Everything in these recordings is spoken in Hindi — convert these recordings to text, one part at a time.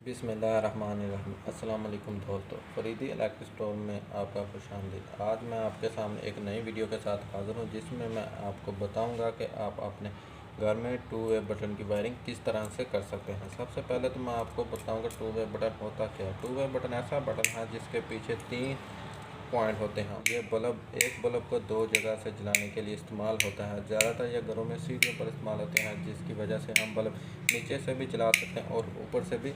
बिस्मिल्लाहिर्रहमानिर्रहीम। अस्सलाम वालेकुम दोस्तों, फरीदी इलेक्ट्रिक स्टोर में आपका खुशामदीद। आज मैं आपके सामने एक नई वीडियो के साथ हाज़िर हूँ, जिसमें मैं आपको बताऊंगा कि आप अपने घर में टू वे बटन की वायरिंग किस तरह से कर सकते हैं। सबसे पहले तो मैं आपको बताऊंगा टू वे बटन होता क्या है। टू वे बटन ऐसा बटन है जिसके पीछे 3 पॉइंट होते हैं। ये एक बल्ब को 2 जगह से जलाने के लिए इस्तेमाल होता है। ज़्यादातर ये घरों में सीढ़ियों पर इस्तेमाल होते हैं, जिसकी वजह से हम बल्ब नीचे से भी जला सकते हैं और ऊपर से भी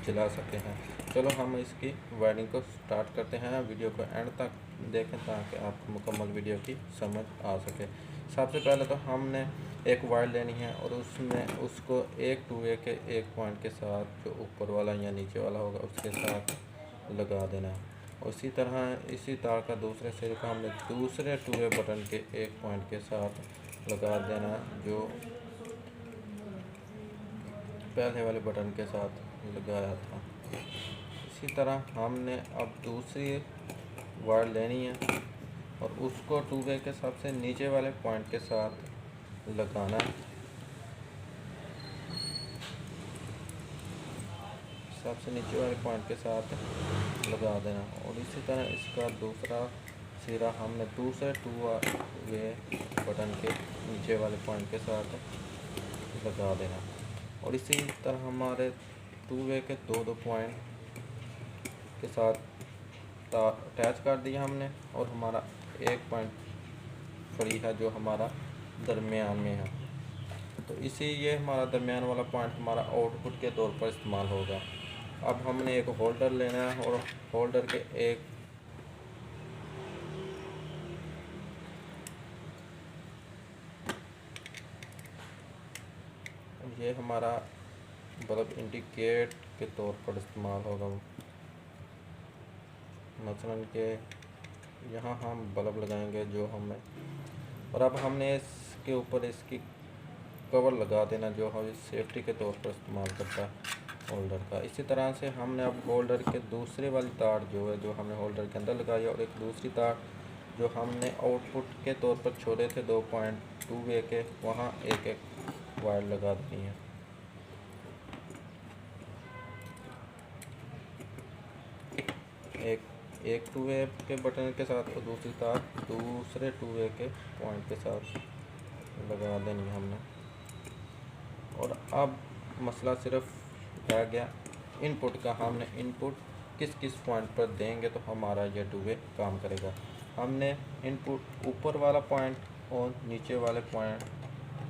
जला सकते हैं। चलो हम इसकी वायरिंग को स्टार्ट करते हैं। वीडियो को एंड तक देखें ताकि आपको मुकम्मल वीडियो की समझ आ सके। सबसे पहले तो हमने एक वायर लेनी है और उसमें उसको एक टू वे के एक पॉइंट के साथ, जो ऊपर वाला या नीचे वाला होगा, उसके साथ लगा देना है। उसी तरह इसी तार का दूसरे सिरे को हमने दूसरे टू वे बटन के एक पॉइंट के साथ लगा देना, जो पहले वाले बटन के साथ लगाया था। इसी तरह हमने अब दूसरी वायर लेनी है और उसको टू वे के सबसे नीचे वाले पॉइंट के साथ लगाना है। सबसे नीचे वाले पॉइंट के साथ लगा देना और इसी तरह इसका दूसरा सिरा हमने दूसरे टू वे बटन के नीचे वाले पॉइंट के साथ लगा देना और इसी तरह हमारे टू वे के दो पॉइंट के साथ अटैच कर दिया हमने और हमारा एक पॉइंट फ्री है जो हमारा दरमियान में है। तो ये हमारा दरमियान वाला पॉइंट हमारा आउटपुट के तौर पर इस्तेमाल होगा। अब हमने एक होल्डर लेना है और होल्डर के ये हमारा बल्ब इंडिकेट के तौर पर इस्तेमाल होगा। मसलन के यहाँ हम बल्ब लगाएंगे जो हमें, और अब हमने इसके ऊपर इसकी कवर लगा देना जो हम सेफ्टी के तौर पर इस्तेमाल करता है होल्डर का। इसी तरह से हमने अब होल्डर के दूसरे वाली तार जो है, जो हमने होल्डर के अंदर लगाई, और एक दूसरी तार जो हमने आउटपुट के तौर पर छोड़े थे 2 पॉइंट टू वे के, वहाँ एक एक वायर लगा देनी है। एक टू वे के बटन के साथ और दूसरी तार दूसरे टू वे के पॉइंट के साथ लगा देनी है हमने। और अब मसला सिर्फ रह गया इनपुट का। हमने इनपुट किस किस पॉइंट पर देंगे तो हमारा यह टू वे काम करेगा। हमने इनपुट ऊपर वाला पॉइंट और नीचे वाले पॉइंट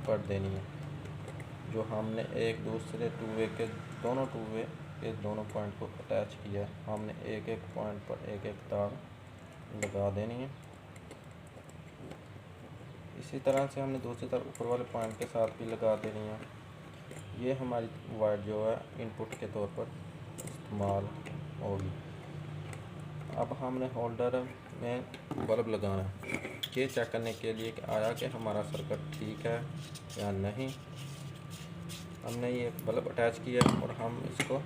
पर देनी है, जो हमने एक दूसरे टू वे के दोनों पॉइंट को अटैच किया है। हमने एक एक पॉइंट पर एक एक तार लगा देनी है। इसी तरह से हमने दूसरी तरफ ऊपर वाले पॉइंट के साथ भी लगा देनी है। ये हमारी वायर जो है इनपुट के तौर पर इस्तेमाल होगी। अब हमने होल्डर में बल्ब लगाना है, ये चेक करने के लिए कि आया कि हमारा सर्किट ठीक है या नहीं। हमने ये बल्ब अटैच किया और हम इसको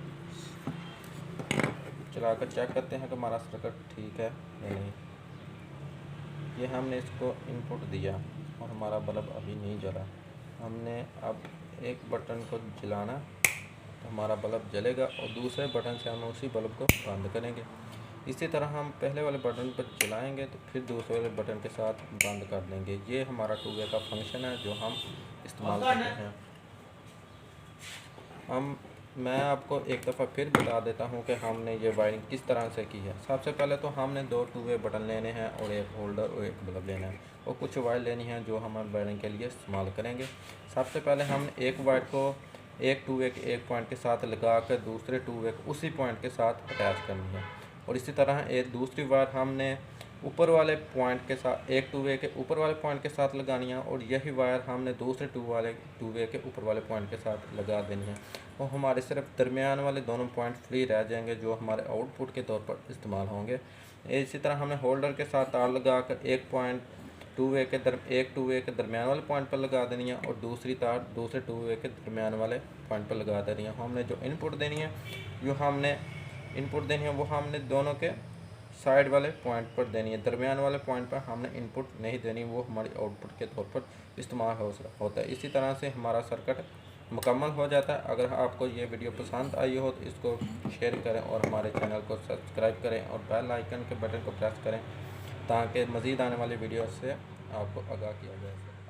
चलाकर चेक करते हैं कि हमारा सर्किट ठीक है या नहीं। ये हमने इसको इनपुट दिया और हमारा बल्ब अभी नहीं जला। हमने अब एक बटन को जलाना तो हमारा बल्ब जलेगा और दूसरे बटन से हम उसी बल्ब को बंद करेंगे। इसी तरह हम पहले वाले बटन पर जलाएंगे तो फिर दूसरे वाले बटन के साथ बंद कर देंगे। ये हमारा टू वे का फंक्शन है जो हम इस्तेमाल करते हैं। मैं आपको एक दफ़ा फिर बता देता हूँ कि हमने ये वायरिंग किस तरह से की है। सबसे पहले तो हमने 2 टू वे बटन लेने हैं और एक होल्डर और एक बल्ब लेना है और कुछ वायर लेनी है जो हम वायरिंग के लिए इस्तेमाल करेंगे। सबसे पहले हमने एक वायर को एक टू वे के एक पॉइंट के साथ लगा कर दूसरे टू वे को उसी पॉइंट के साथ अटैच करनी है और इसी तरह एक दूसरी वायर हमने ऊपर वाले पॉइंट के साथ एक टू वे के ऊपर वाले पॉइंट के साथ लगानी है और यही वायर हमने दूसरे टू वे के ऊपर वाले पॉइंट के साथ लगा देनी है और हमारे सिर्फ दरमियान वाले दोनों पॉइंट फ्री रह जाएंगे जो हमारे आउटपुट के तौर पर इस्तेमाल होंगे। इसी तरह हमने होल्डर के साथ तार लगाकर एक टू वे के दरमियान वाले पॉइंट पर लगा देनी है और दूसरी तार दूसरे टू वे के दरमियान वाले पॉइंट पर लगा देनी है। हमने जो इनपुट देनी है वो हमने दोनों के साइड वाले पॉइंट पर देनी है। दरमियान वाले पॉइंट पर हमने इनपुट नहीं देनी, वो हमारी आउटपुट के तौर पर इस्तेमाल होता है। इसी तरह से हमारा सर्किट मुकम्मल हो जाता है। अगर आपको ये वीडियो पसंद आई हो तो इसको शेयर करें और हमारे चैनल को सब्सक्राइब करें और बेल आइकन के बटन को प्रेस करें ताकि मज़ीद आने वाली वीडियो से आपको आगाह किया जा सके।